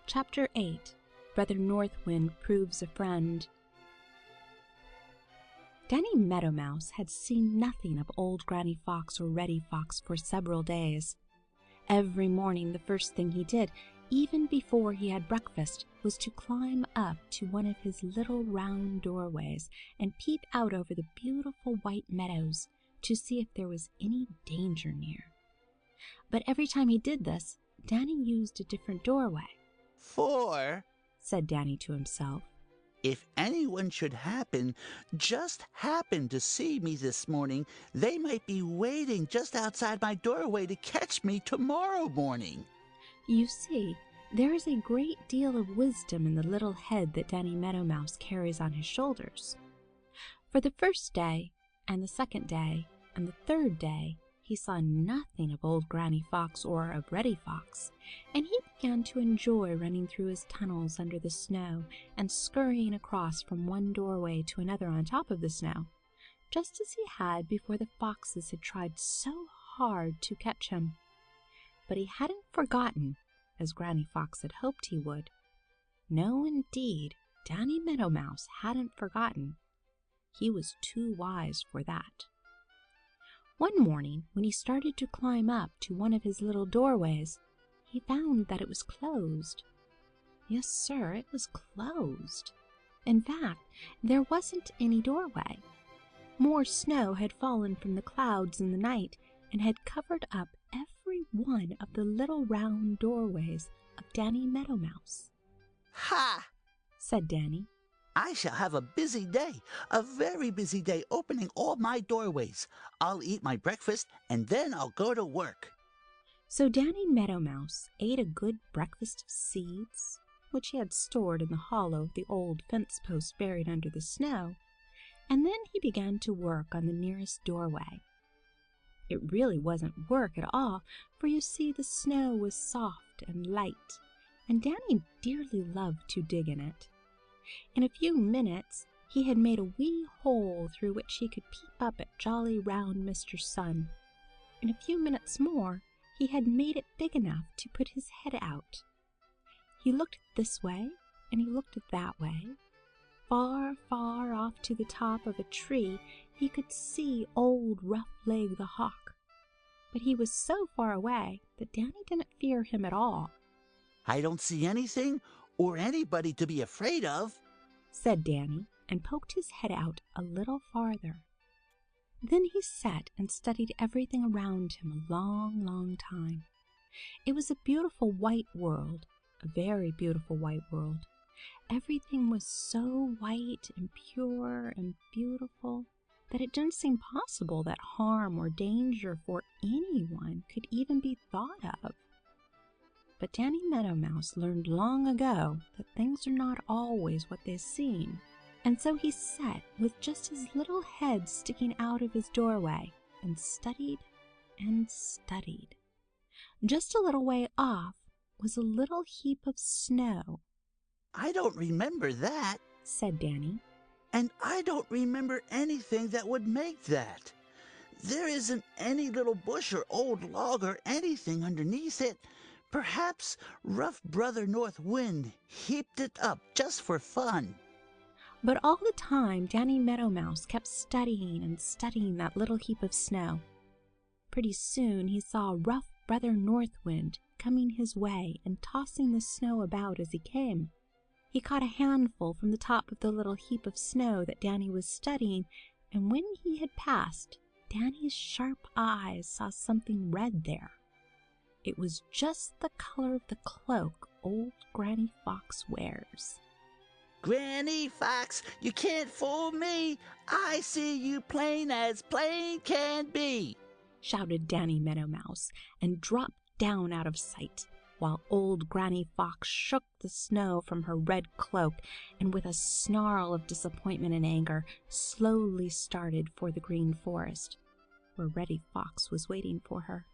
Chapter 8 Brother North Wind Proves a Friend. Danny Meadow Mouse had seen nothing of old Granny Fox or Reddy Fox for several days. Every morning the first thing he did, even before he had breakfast, was to climb up to one of his little round doorways and peep out over the beautiful white meadows to see if there was any danger near. But every time he did this, Danny used a different doorway. "For," said Danny to himself, "if anyone should just happen to see me this morning, they might be waiting just outside my doorway to catch me tomorrow morning." You see, there is a great deal of wisdom in the little head that Danny Meadow Mouse carries on his shoulders. For the first day, and the second day, and the third day, he saw nothing of old Granny Fox or of Reddy Fox, and he began to enjoy running through his tunnels under the snow and scurrying across from one doorway to another on top of the snow, just as he had before the foxes had tried so hard to catch him. But he hadn't forgotten, as Granny Fox had hoped he would. No, indeed, Danny Meadow Mouse hadn't forgotten. He was too wise for that. One morning, when he started to climb up to one of his little doorways, he found that it was closed. Yes, sir, it was closed. In fact, there wasn't any doorway. More snow had fallen from the clouds in the night and had covered up every one of the little round doorways of Danny Meadow Mouse. "Ha!" said Danny. "I shall have a busy day, a very busy day, opening all my doorways. I'll eat my breakfast, and then I'll go to work." So Danny Meadow Mouse ate a good breakfast of seeds, which he had stored in the hollow of the old fence post buried under the snow, and then he began to work on the nearest doorway. It really wasn't work at all, for you see the snow was soft and light, and Danny dearly loved to dig in it. In a few minutes he had made a wee hole through which he could peep up at jolly round Mr. Sun. In a few minutes more he had made it big enough to put his head out. He looked this way and he looked that way. Far, far off to the top of a tree he could see old Roughleg the Hawk. But he was so far away that Danny didn't fear him at all. "I don't see anything or anybody to be afraid of," said Danny, and poked his head out a little farther. Then he sat and studied everything around him a long, long time. It was a beautiful white world, a very beautiful white world. Everything was so white and pure and beautiful that it didn't seem possible that harm or danger for anyone could even be thought of. But Danny Meadow Mouse learned long ago that things are not always what they seem, and so he sat with just his little head sticking out of his doorway and studied and studied. Just a little way off was a little heap of snow. "I don't remember that," said Danny. "and I don't remember anything that would make that. There isn't any little bush or old log or anything underneath it. Perhaps rough Brother North Wind heaped it up just for fun." But all the time Danny Meadow Mouse kept studying and studying that little heap of snow. Pretty soon he saw rough Brother North Wind coming his way and tossing the snow about as he came. He caught a handful from the top of the little heap of snow that Danny was studying, and when he had passed, Danny's sharp eyes saw something red there. It was just the color of the cloak old Granny Fox wears. "Granny Fox, you can't fool me. I see you plain as plain can be," shouted Danny Meadow Mouse, and dropped down out of sight, while old Granny Fox shook the snow from her red cloak and with a snarl of disappointment and anger slowly started for the Green Forest, where Reddy Fox was waiting for her.